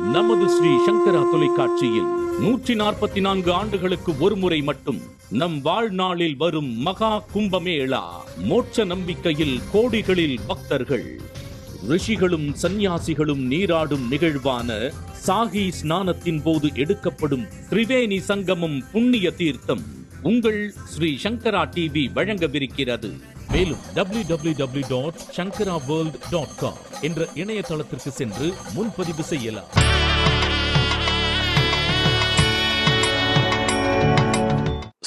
நமது ஸ்ரீ சங்கரா தொலைக்காட்சியில் 144 ஆண்டுகளுக்கு ஒருமுறை மட்டும் நம் வாழ்நாளில் வரும் மகா கும்பமேளா. மோட்ச நம்பிக்கையில் கோடிகளில் பக்தர்கள், ரிஷிகளும் சந்நியாசிகளும் நீராடும் நிகழ்வான சாகி ஸ்நானத்தின் போது எடுக்கப்படும் திரிவேணி சங்கமம் புண்ணிய தீர்த்தம் உங்கள் ஸ்ரீ சங்கரா டிவி வழங்கவிருக்கிறது. மேலும் www.shankaraworld.com என்ற இணையதளத்திற்கு சென்று முன்பதிவு செய்யலாம்.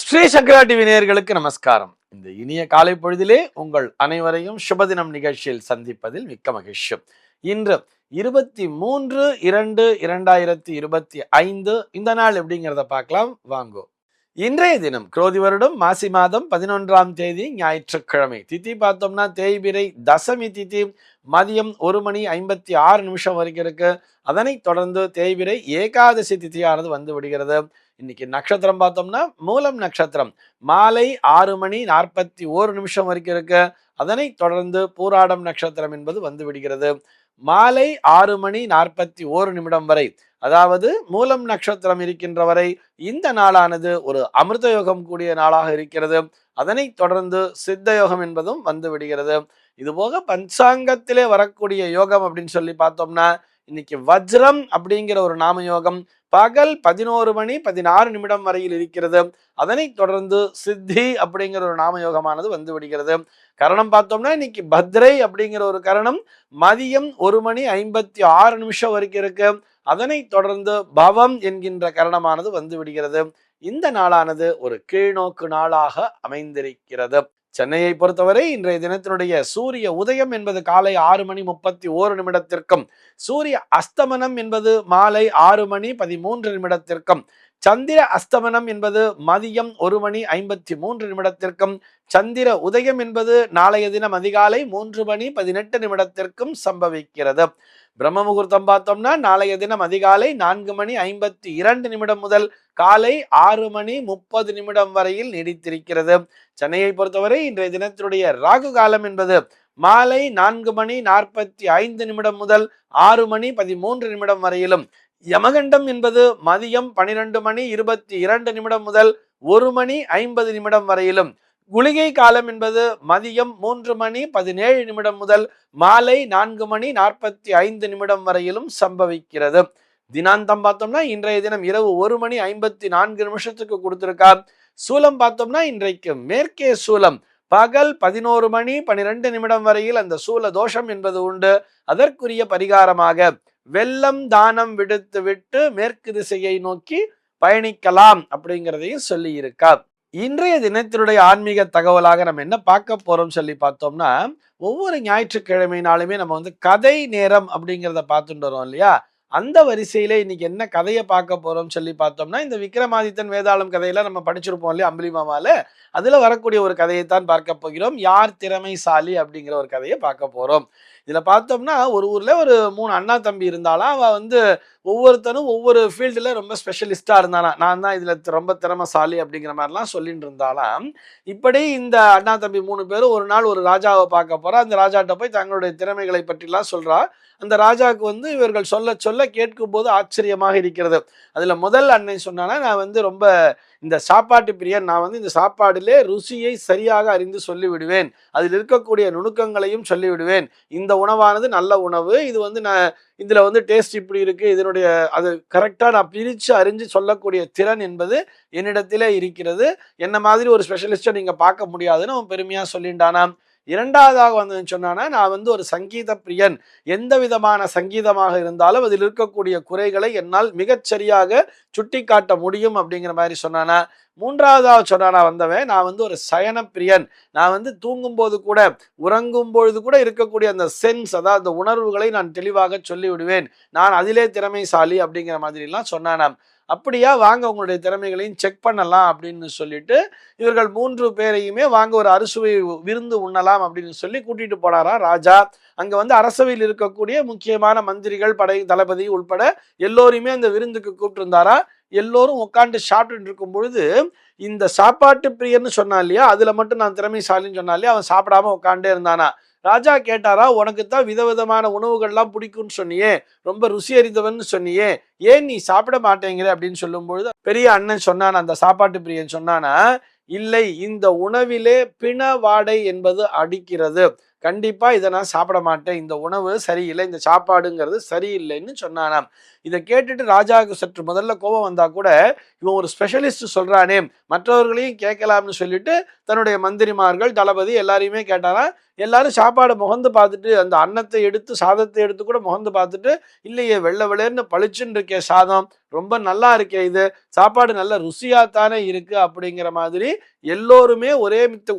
ஸ்ரீ சங்கரா டிவி நேயர்களுக்கு நமஸ்காரம். இந்த இனிய காலை பொழுதிலே உங்கள் அனைவரையும் சுபதினம் நிகழ்ச்சியில் சந்திப்பதில் மிக்க மகிழ்ச்சி. இன்று 23/2/2025 இந்த நாள் எப்படிங்கிறத பார்க்கலாம் வாங்கோ. இன்றைய தினம் குரோதி வருடம் மாசி மாதம் 11ஆம் தேதி ஞாயிற்றுக்கிழமை. திதி பார்த்தோம்னா தேய்பிரை தசமி திதி மதியம் 1:56 வரைக்கும் இருக்கு. அதனைத் தொடர்ந்து தேய்பிரை ஏகாதசி திதியானது வந்து விடுகிறது. இன்னைக்கு நட்சத்திரம் பார்த்தோம்னா மூலம் நட்சத்திரம் மாலை 6:41 வரைக்கும் இருக்கு. அதனைத் தொடர்ந்து பூராடம் நட்சத்திரம் என்பது வந்து விடுகிறது. மாலை 6:41 வரை, அதாவது மூலம் நட்சத்திரம் இருக்கின்ற வரை இந்த நாளானது ஒரு அமிர்த யோகம் கூடிய நாளாக இருக்கிறது. அதனைத் தொடர்ந்து சித்த யோகம் என்பதும் வந்து விடுகிறது. இதுபோக பஞ்சாங்கத்திலே வரக்கூடிய யோகம் அப்படின்னு சொல்லி பார்த்தோம்னா இன்னைக்கு வஜ்ரம் அப்படிங்கிற ஒரு நாம யோகம் பகல் 11:16 வரையில் இருக்கிறது. அதனைத் தொடர்ந்து சித்தி அப்படிங்கிற ஒரு நாம யோகமானது வந்து விடுகிறது. கரணம் பார்த்தோம்னா இன்னைக்கு பத்ரை அப்படிங்கிற ஒரு கரணம் மதியம் 1:56 வரைக்கும் இருக்கு. அதனைத் தொடர்ந்து பவம் என்கின்ற கரணமானது வந்து விடுகிறது. இந்த நாளானது ஒரு கீழ்நோக்கு நாளாக அமைந்திருக்கிறது. சென்னையை பொறுத்தவரை இன்றைய தினத்தினுடைய சூரிய உதயம் என்பது காலை 6:31 சூரிய அஸ்தமனம் என்பது மாலை 6:13 சந்திர அஸ்தமனம் என்பது மதியம் 1:53 சந்திர உதயம் என்பது நாளைய தினம் அதிகாலை 3:18 சம்பவிக்கிறது. பிரம்ம முகூர்த்தம் பார்த்தோம்னா நாளைய தினம் அதிகாலை 4:52 முதல் காலை 6:30 வரையில் நீடித்திருக்கிறது. சென்னையை பொறுத்தவரை இன்றைய தினத்தினுடைய ராகு காலம் என்பது மாலை 4:45 முதல் 6:13 வரையிலும், யமகண்டம் என்பது மதியம் 12:22 முதல் 1:50 வரையிலும், குளிகை காலம் என்பது மதியம் 3:17 முதல் மாலை 4:45 வரையிலும் சம்பவிக்கிறது. தினாந்தம் பார்த்தோம்னா இன்றைய தினம் இரவு 1:54 கொடுத்திருக்கா. சூலம் பார்த்தோம்னா இன்றைக்கு மேற்கே சூலம் பகல் 11:12 வரையில் அந்த சூல தோஷம் என்பது உண்டு. அதற்குரிய பரிகாரமாக வெள்ளம் தானம் விடுத்து விட்டு மேற்கு திசையை நோக்கி பயணிக்கலாம் அப்படிங்கிறதையும் சொல்லி இருக்கா. இன்றைய தினத்தினுடைய ஆன்மீக தகவலாக நம்ம என்ன பார்க்க போறோம் சொல்லி பார்த்தோம்னா, ஒவ்வொரு ஞாயிற்றுக்கிழமை நாளுமே நம்ம வந்து கதை நேரம் அப்படிங்கிறத பார்த்துட்டு வரோம் இல்லையா. அந்த வரிசையில இன்னைக்கு என்ன கதையை பார்க்க போறோம் சொல்லி பார்த்தோம்னா, இந்த விக்ரமாதித்தன் வேதாளம் கதையில நம்ம படிச்சிருப்போம் இல்லையா அம்புலிமாமால. அதுல வரக்கூடிய ஒரு கதையைத்தான் பார்க்க போகிறோம். யார் திறமைசாலி அப்படிங்கிற ஒரு கதையை பார்க்க போறோம். இதுல பார்த்தோம்னா ஒரு ஊர்ல ஒரு 3 அண்ணா தம்பி இருந்தாலும் அவ வந்து ஒவ்வொருத்தனும் ஒவ்வொரு ஃபீல்டுல ரொம்ப ஸ்பெஷலிஸ்டா இருந்தானா. நான் தான் இதுல ரொம்ப திறமைசாலி அப்படிங்கிற மாதிரிலாம் சொல்லிட்டு இருந்தாலாம். இப்படி இந்த அண்ணா தம்பி 3 பேரும் ஒரு நாள் ஒரு ராஜாவை பார்க்க போறா. அந்த ராஜாட்ட போய் தங்களுடைய திறமைகளை பற்றிலாம் சொல்றா. அந்த ராஜாவுக்கு வந்து இவர்கள் சொல்ல சொல்ல கேட்கும் போது ஆச்சரியமாக இருக்கிறது. அதுல முதல் அண்ணன் சொன்னானா, நான் வந்து ரொம்ப இந்த சாப்பாட்டு பிரியன், நான் வந்து இந்த சாப்பாடிலே ருசியை சரியாக அறிந்து சொல்லிவிடுவேன், அதில் இருக்கக்கூடிய நுணுக்கங்களையும் சொல்லிவிடுவேன். இந்த உணவானது நல்ல உணவு, இது வந்து நான் இதுல வந்து டேஸ்ட் இப்படி இருக்கு, இதனுடைய அது கரெக்டா நான் பிரிச்சு அறிஞ்சு சொல்லக்கூடிய திறன் என்பது என்னிடத்திலே இருக்கிறது. என்ன மாதிரி ஒரு ஸ்பெஷலிஸ்டை நீங்க பார்க்க முடியாதுன்னு அவன் பெருமையா சொல்லிண்டானாம். இரண்டாவதாக வந்து சொன்னானா, நான் வந்து ஒரு சங்கீத பிரியன், எந்த விதமான சங்கீதமாக இருந்தாலும் அதில் இருக்கக்கூடிய குறைகளை என்னால் மிகச்சரியாக சுட்டி காட்ட முடியும் அப்படிங்கிற மாதிரி சொன்னானா. மூன்றாவதாக சொன்னானா வந்தவன், நான் வந்து ஒரு சயன பிரியன், நான் வந்து தூங்கும் போது கூட உறங்கும் பொழுது கூட இருக்கக்கூடிய அந்த சென்ஸ், அதாவது அந்த உணர்வுகளை நான் தெளிவாக சொல்லிவிடுவேன், நான் அதிலே திறமைசாலி அப்படிங்கிற மாதிரி எல்லாம் சொன்னானாம். அப்படியா, வாங்க உங்களுடைய திறமைகளையும் செக் பண்ணலாம் அப்படின்னு சொல்லிட்டு இவர்கள் 3 பேரையுமே வாங்க ஒரு அறுசுவை விருந்து உண்ணலாம் அப்படின்னு சொல்லி கூட்டிட்டு போனாரா ராஜா. அங்க வந்து அரசவையில் இருக்கக்கூடிய முக்கியமான மந்திரிகள், படை தளபதி உள்பட எல்லோருமே அந்த விருந்துக்கு கூப்பிட்டு இருந்தாரா. எல்லோரும் உட்காந்து சாப்பிட்டு இருக்கும் பொழுது இந்த சாப்பாட்டு பிரியன்னு சொன்னா இல்லையா, அதுல மட்டும் நான் திறமைசாலின்னு சொன்னா இல்லையா, அவன் சாப்பிடாம உட்காண்டே இருந்தானா. ராஜா கேட்டாரா, உனக்கு தான் விதவிதமான உணவுகள்லாம் பிடிக்கும்னு சொன்னியே, ரொம்ப ருசி அறிந்தவன் சொன்னியே, ஏன் நீ சாப்பிட மாட்டேங்கிற அப்படின்னு சொல்லும் பொழுது பெரிய அண்ணன் சொன்னானா, அந்த சாப்பாட்டு பிரியன் சொன்னானா, இல்லை, இந்த உணவிலே பிண வாடை என்பது அடிக்கிறது, கண்டிப்பா இதை நான் சாப்பிட மாட்டேன், இந்த உணவு சரியில்லை, இந்த சாப்பாடுங்கிறது சரியில்லைன்னு சொன்னானாம். இதை கேட்டுட்டு ராஜாவுக்கு சற்று முதல்ல கோபம் வந்தா கூட, இவன் ஒரு ஸ்பெஷலிஸ்ட் சொல்றானே, மற்றவர்களையும் கேட்கலாம்னு சொல்லிட்டு தன்னுடைய மந்திரிமார்கள், தளபதி எல்லாரையுமே கேட்டாரா. எல்லாரும் சாப்பாடை முகந்து பார்த்துட்டு, அந்த அன்னத்தை எடுத்து சாதத்தை எடுத்து கூட முகந்து பார்த்துட்டு, இல்லையே வெள்ளை வெளேர்னு பளிச்சுன்னு இருக்கே சாதம், ரொம்ப நல்லா இருக்கே, இது சாப்பாடு நல்ல ருசியாத்தானே இருக்கு அப்படிங்கிற மாதிரி எல்லோருமே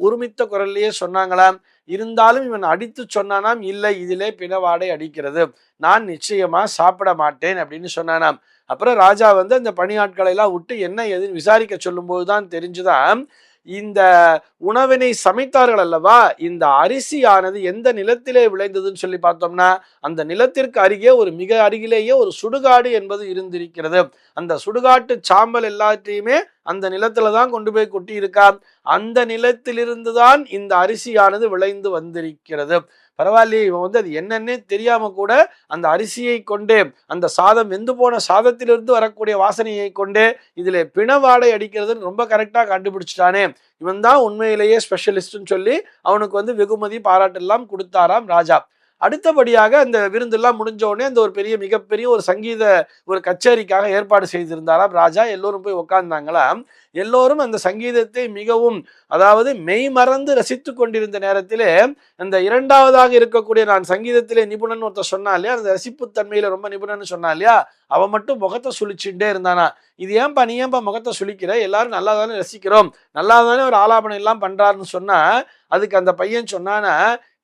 ஒருமித்த குரல்லையே சொன்னாங்களாம். இருந்தாலும் இவன் அடித்து சொன்னானாம், இல்லை இதிலே பிணவாடை அடிக்கிறது, நான் நிச்சயமா சாப்பிட மாட்டேன் அப்படின்னு சொன்னானாம். அப்புறம் ராஜா வந்து அந்த பணியாட்களை எல்லாம் விட்டு என்ன ஏதுன்னு விசாரிக்க சொல்லும் போதுதான் தெரிஞ்சுதான், இந்த உணவினை சமைத்தார்கள் அல்லவா, இந்த அரிசியானது எந்த நிலத்திலே விளைந்ததுன்னு சொல்லி பார்த்தோம்னா, அந்த நிலத்திற்கு அருகே மிக அருகிலேயே ஒரு சுடுகாடு என்பது இருந்திருக்கிறது. அந்த சுடுகாட்டு சாம்பல் எல்லாத்தையுமே அந்த நிலத்துல தான் கொண்டு போய் கொட்டி இருக்கா. அந்த நிலத்திலிருந்து தான் இந்த அரிசியானது விளைந்து வந்திருக்கிறது. பரவாயில்லையே, இவன் வந்து அது என்னன்னே தெரியாம கூட அந்த அரிசியை கொண்டே, அந்த சாதம் வெந்து போன சாதத்திலிருந்து வரக்கூடிய வாசனையை கொண்டே இதுல பிணவாடை அடிக்கிறதுன்னு ரொம்ப கரெக்டா கண்டுபிடிச்சிட்டானே, இவன் தான் உண்மையிலேயே ஸ்பெஷலிஸ்ட்னு சொல்லி அவனுக்கு வந்து வெகுமதி பாராட்டெல்லாம் கொடுத்தாராம் ராஜா. அடுத்தபடியாக அந்த விருந்தெல்லாம் முடிஞ்ச உடனே அந்த மிகப்பெரிய ஒரு சங்கீத கச்சேரிக்காக ஏற்பாடு செய்திருந்தாராம் ராஜா. எல்லோரும் போய் உட்கார்ந்தாங்களாம். எல்லோரும் அந்த சங்கீதத்தை மிகவும், அதாவது மெய் மறந்து ரசித்து கொண்டிருந்த நேரத்திலே, அந்த இரண்டாவதாக இருக்கக்கூடிய, நான் சங்கீதத்திலே நிபுணன் ஒருத்தர் சொன்னா இல்லையா, அந்த ரசிப்பு தன்மையில ரொம்ப நிபுணன் சொன்னா இல்லையா, அவன் மட்டும் முகத்தை சுழிச்சுட்டே இருந்தானா. இது ஏன்பா நீ ஏன்பா முகத்தை சுழிக்கிற, எல்லாரும் நல்லா தானே ரசிக்கிறோம், நல்லா தானே ஒரு ஆலாபனம் எல்லாம் பண்றாருன்னு சொன்னா, அதுக்கு அந்த பையன் சொன்னானா,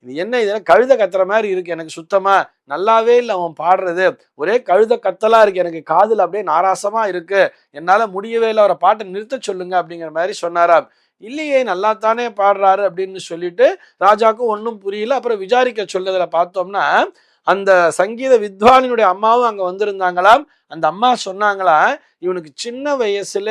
இது என்ன, இதெல்லாம் கழுத கத்துற மாதிரி இருக்கு, எனக்கு சுத்தமா நல்லாவே இல்லை அவன் பாடுறது, ஒரே கழுத கத்தலா இருக்கு, எனக்கு காதுல அப்படியே நாராசமா இருக்கு, என்னால முடியவே இல்லை, அவரை பாட்டை நிறுத்த சொல்லுங்க அப்படிங்கிற மாதிரி சொன்னாராம். இல்லையே, நல்லா தானே பாடுறாரு அப்படின்னு சொல்லிட்டு ராஜாவுக்கும் ஒன்றும் புரியல. அப்புறம் விசாரிக்க சொல்லதுல பார்த்தோம்னா, அந்த சங்கீத வித்வானினுடைய அம்மாவும் அங்க வந்திருந்தாங்களாம். அந்த அம்மா சொன்னாங்களா, இவனுக்கு சின்ன வயசுல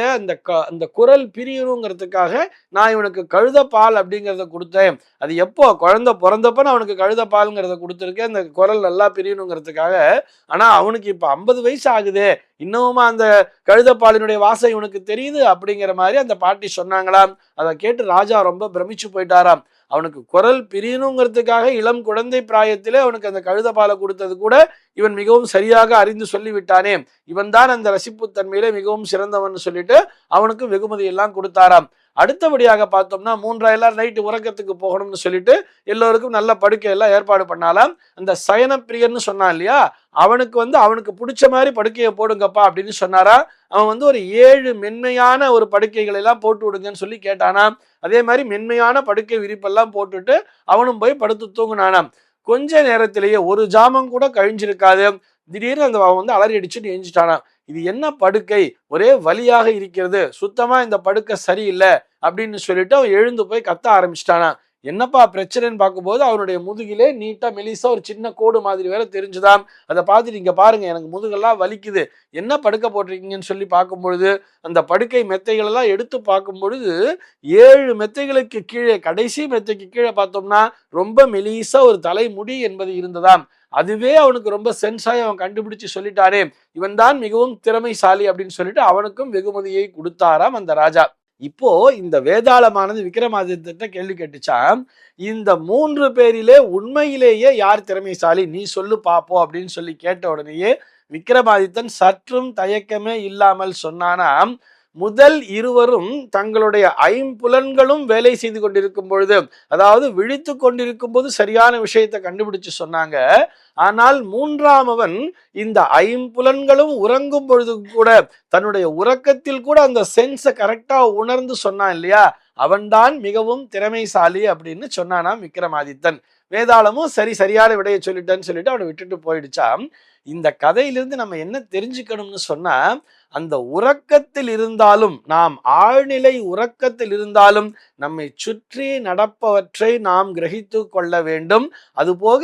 அந்த குரல் பிரியணுங்கிறதுக்காக நான் இவனுக்கு கழுத பால் அப்படிங்கிறத கொடுத்தேன். அது எப்போ குழந்தை பிறந்தப்ப நான் அவனுக்கு கழுத பால்ங்கிறத கொடுத்துருக்கேன், அந்த குரல் நல்லா பிரியணுங்கிறதுக்காக. ஆனா அவனுக்கு இப்ப 50 வயசு ஆகுதே, இன்னமுமா அந்த கழுத பாலினுடைய வாசம் இவனுக்கு தெரியுது அப்படிங்கிற மாதிரி அந்த பாட்டி சொன்னாங்களாம். அதை கேட்டு ராஜா ரொம்ப பிரமிச்சு போயிட்டாராம். அவனுக்கு குரல் பிரியணுங்கிறதுக்காக இளம் குழந்தை பிராயத்திலே அவனுக்கு அந்த கழுத பாலை கொடுத்தது கூட இவன் மிகவும் சரியாக அறிந்து சொல்லிவிட்டானே, இவன் தான் அந்த ரசிப்பு தன்மையிலே மிகவும் சிறந்தவன் சொல்லிட்டு அவனுக்கு வெகுமதி எல்லாம் கொடுத்தாராம். அடுத்தபடியாக பார்த்தோம்னா, எல்லாரும் நைட்டு உறக்கத்துக்கு போகணும்னு சொல்லிட்டு எல்லோருக்கும் நல்ல படுக்கை எல்லாம் ஏற்பாடு பண்ணாலாம். அந்த சயன பிரியன்னு சொன்னான் இல்லையா, அவனுக்கு பிடிச்ச மாதிரி படுக்கையை போடுங்கப்பா அப்படின்னு சொன்னாரா. அவன் ஒரு 7 மென்மையான படுக்கைகள் எல்லாம் போட்டு விடுங்கன்னு சொல்லி கேட்டானாம். அதே மாதிரி மென்மையான படுக்கை விரிப்பெல்லாம் போட்டுட்டு அவனும் போய் படுத்து தூங்குனானாம். கொஞ்ச நேரத்திலேயே ஒரு ஜாமம் கூட கழிஞ்சிருக்காது, திடீர்னு அவன் அலறி அடிச்சுட்டு எஞ்சிட்டானாம். இது என்ன படுக்கை, ஒரே வலியாக இருக்கிறது, சுத்தமா இந்த படுக்கை சரியில்லை அப்படின்னு சொல்லிட்டு அவன் எழுந்து போய் கத்த ஆரம்பிச்சிட்டானா. என்னப்பா பிரச்சனைன்னு பார்க்கும்போது அவனுடைய முதுகிலே நீட்டா மெலிசா ஒரு சின்ன கோடு மாதிரி வேற தெரிஞ்சுதான். அதை பார்த்துட்டு, இங்க பாருங்க எனக்கு முதுகெல்லாம் வலிக்குது, என்ன படுக்கை போட்டிருக்கீங்கன்னு சொல்லி பார்க்கும்பொழுது அந்த படுக்கை மெத்தைகள் எல்லாம் எடுத்து பார்க்கும் பொழுது 7 மெத்தைகளுக்கு கீழே, கடைசி மெத்தைக்கு கீழே பார்த்தோம்னா ரொம்ப மெலிசா ஒரு தலைமுடி என்பது இருந்ததாம். அதுவே அவனுக்கு ரொம்ப சென்ஸாய் அவன் கண்டுபிடிச்சு சொல்லிட்டாரே, இவன் தான் மிகவும் திறமைசாலி அப்படின்னு சொல்லிட்டு அவனுக்கும் வெகுமதியை கொடுத்தாராம் அந்த ராஜா. இப்போ இந்த வேதாளமானது விக்ரமாதித்யத்தை கேள்வி கேட்டுச்சாம், இந்த 3 பேரிலே உண்மையிலேயே யார் திறமைசாலி, நீ சொல்லு பாப்போம் அப்படின்னு சொல்லி கேட்ட உடனேயே விக்ரமாதித்தன் சற்றும் தயக்கமே இல்லாமல் சொன்னானாம், முதல் இருவரும் தங்களுடைய 5 புலன்களும் வேலை செய்து கொண்டிருக்கும் பொழுது, அதாவது விழித்து கொண்டிருக்கும் போது சரியான விஷயத்தை கண்டுபிடிச்சு சொன்னாங்க. ஆனால் 3ஆமவன் இந்த 5 புலன்களும் உறங்கும் பொழுது கூட, தன்னுடைய உறக்கத்தில் கூட அந்த சென்ஸை கரெக்டா உணர்ந்து சொன்னான் இல்லையா, அவன்தான் மிகவும் திறமைசாலி அப்படின்னு சொன்னானாம் விக்ரமாதித்தன். வேதாளமும் சரியான விடையை சொல்லிட்டேன்னு சொல்லிட்டு அவனை விட்டுட்டு போயிடுச்சாம். இந்த கதையிலிருந்து நம்ம என்ன தெரிஞ்சுக்கணும்னு சொன்னா, அந்த உறக்கத்தில் இருந்தாலும், நாம் ஆழ்நிலை உறக்கத்தில் இருந்தாலும் நம்மை சுற்றி நடப்பவற்றை நாம் கிரகித்து கொள்ள வேண்டும். அதுபோக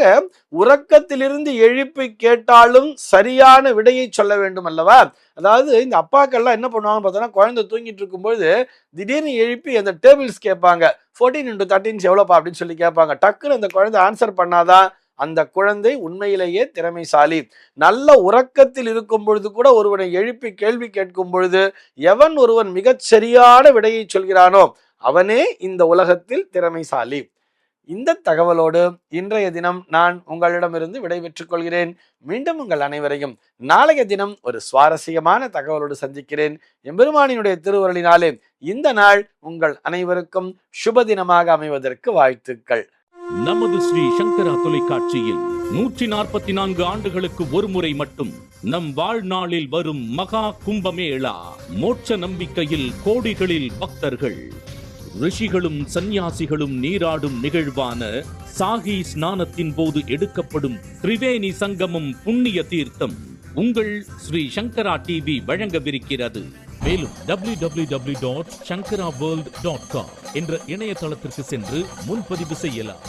உறக்கத்திலிருந்து எழுப்பி கேட்டாலும் சரியான விடையை சொல்ல வேண்டும் அல்லவா? அதாவது இந்த அப்பாக்கள்லாம் என்ன பண்ணுவாங்கன்னு பார்த்தோன்னா, குழந்தை தூங்கிட்டு இருக்கும்பொழுது திடீர்னு எழுப்பி அந்த டேபிள்ஸ் கேட்பாங்க. 14 into 13 எவ்வளோப்பா அப்படின்னு சொல்லி கேட்பாங்க. டக்குன்னு அந்த குழந்தை ஆன்சர் பண்ணாதான் அந்த குழந்தை உண்மையிலேயே திறமைசாலி. நல்ல உறக்கத்தில் இருக்கும் பொழுது கூட ஒருவனை எழுப்பி கேள்வி கேட்கும் பொழுது எவன் ஒருவன் மிகச் சரியான விடையை சொல்கிறானோ அவனே இந்த உலகத்தில் திறமைசாலி. இந்த தகவலோடு இன்றைய தினம் நான் உங்களிடமிருந்து விடைபெற்றுக் கொள்கிறேன். மீண்டும் உங்கள் அனைவரையும் நாளைய தினம் ஒரு சுவாரஸ்யமான தகவலோடு சந்திக்கிறேன். எம்பெருமானினுடைய திருவருளினாலே இந்த நாள் உங்கள் அனைவருக்கும் சுப தினமாக அமைவதற்கு வாழ்த்துக்கள். நமது ஸ்ரீ சங்கரா தொலைக்காட்சியில் 144 ஆண்டுகளுக்கு ஒரு முறை மட்டும் நம் வாழ்நாளில் வரும் மகா கும்பமேளா. மோட்ச நம்பிக்கையில் கோடிகளில் பக்தர்கள், ரிஷிகளும் சந்நியாசிகளும் நீராடும் நிகழ்வான சாகி ஸ்நானத்தின் போது எடுக்கப்படும் திரிவேணி சங்கமம் புண்ணிய தீர்த்தம் உங்கள் ஸ்ரீ சங்கரா டிவி வழங்கவிருக்கிறது. மேலும் www.shankaraworld.com என்ற இணையதளத்திற்கு சென்று முன்பதிவு செய்யலாம்.